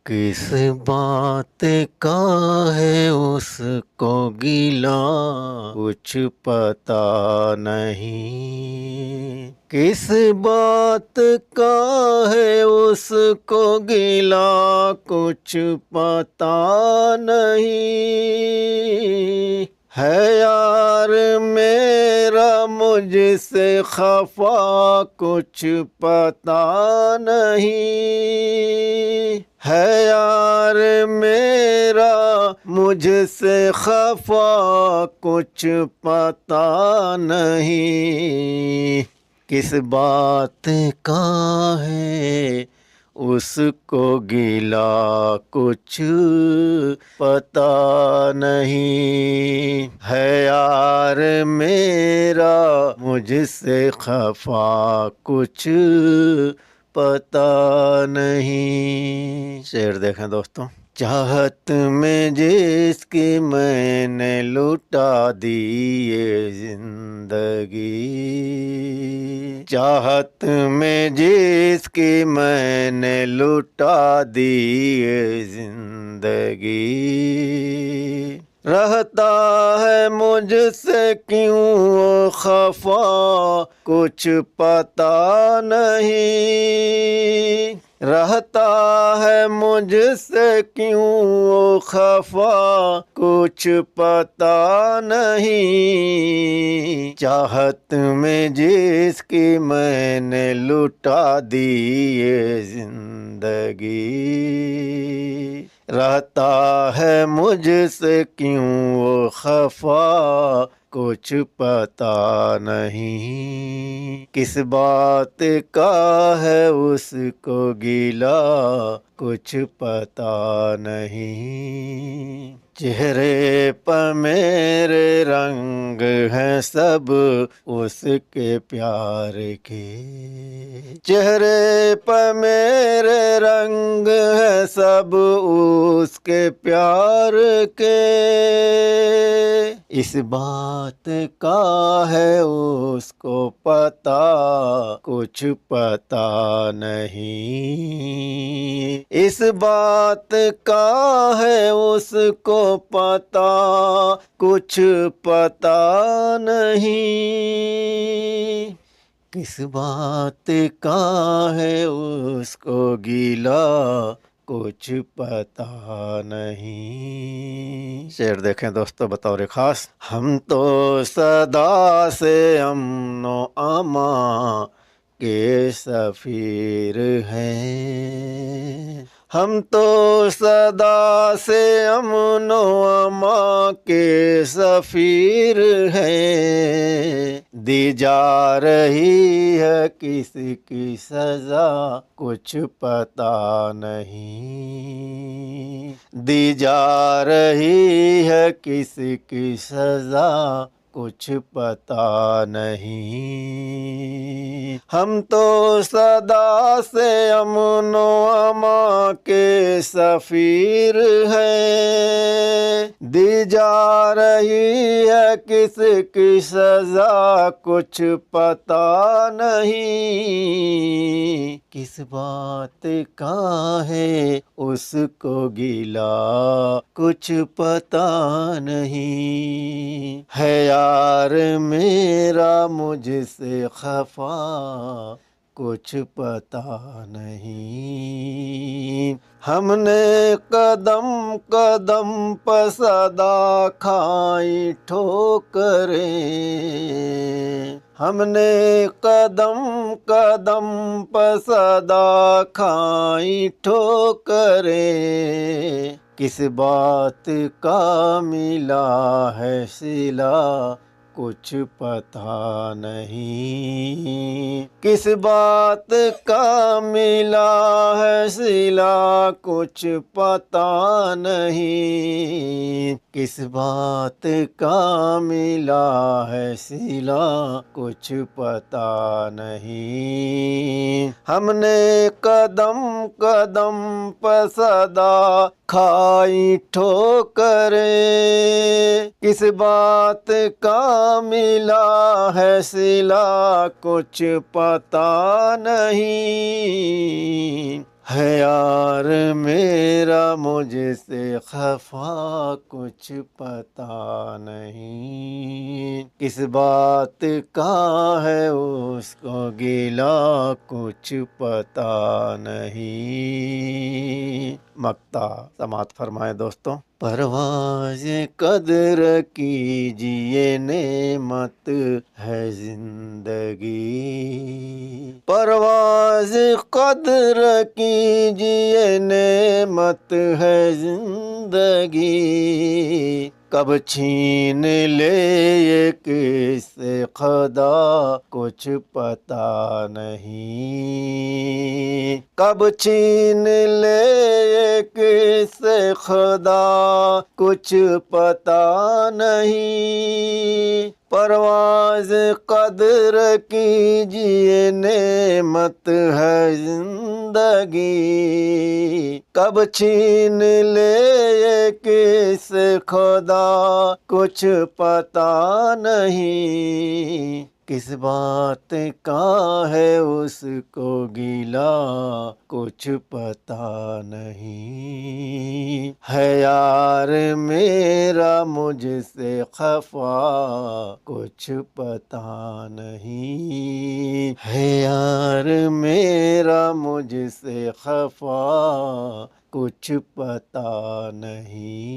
किस बात का है उसको गिला कुछ पता नहीं। किस बात का है उसको गिला कुछ पता नहीं। है यार मेरा मुझसे खफा कुछ पता नहीं। है यार मेरा मुझसे खफा कुछ पता नहीं। किस बात का है उसको गिला कुछ पता नहीं। है यार मेरा मुझसे खफा कुछ पता नहीं। शेर देखें दोस्तों। चाहत में जिसकी मैंने लुटा दी ये जिंदगी। चाहत में जिसकी मैंने लुटा दी ये जिंदगी। रहता है मुझसे क्यों वो खफा कुछ पता नहीं। रहता है मुझसे क्यों वो खफा कुछ पता नहीं। चाहत में जिसकी मैंने लुटा दी ये जिंदगी। रहता है मुझसे क्यों वो खफा कुछ पता नहीं। किस बात का है उसको गिला कुछ पता नहीं। चेहरे पर मेरे रंग हैं सब उसके प्यार के। चेहरे पर मेरे रंग हैं सब उसके प्यार के। इस बात का है उसको पता कुछ पता नहीं। इस बात का है उसको पता कुछ पता नहीं। किस बात का है उसको गिला कुछ पता नहीं। शेर देखें दोस्तों बतौर खास। हम तो सदा से अमनो अमा के सफीर हैं। हम तो सदा से अमनो अमा के सफीर हैं। दी जा रही है किसी की सजा कुछ पता नहीं। दी जा रही है किसी की सजा कुछ पता नहीं। हम तो सदा से अमनो अमा के सफीर हैं। दी जा रही है किसकी सजा कुछ पता नहीं। किस बात का है उसको गिला कुछ पता नहीं। है यार मेरा मुझसे खफा कुछ पता नहीं। हमने कदम कदम पर सदा खाई ठोकरें। हमने कदम कदम पर सदा खाई ठोकरें। किस बात का मिला है सिला कुछ पता नहीं। किस बात का मिला है सिला कुछ पता नहीं। किस बात का मिला है सिला कुछ पता नहीं। हमने कदम कदम पर सदा खाई ठोकरें। किस बात का मिला है सिला कुछ पता नहीं। है यार मेरा मुझसे खफा कुछ पता नहीं, किस बात का है उसको गिला कुछ पता नहीं। मक्ता समात फरमाए दोस्तों। परवाज़ कद्र कीजिए नेमत है जिंदगी, परवाज़ कद्र कीजिए नेमत है जिंदगी, कब छीन ले ये किससे खुदा कुछ पता नहीं, कब छीन ले ये किससे खुदा कुछ पता नहीं। परवाज़ कद्र कीजिए नेमत है जिंदगी, कब छीन ले ये किससे खुदा कुछ पता नहीं, किस बात का है उसको गिला कुछ पता नहीं, है यार मेरा मुझसे खफा कुछ पता नहीं, है यार मेरा मुझसे खफा कुछ पता नहीं।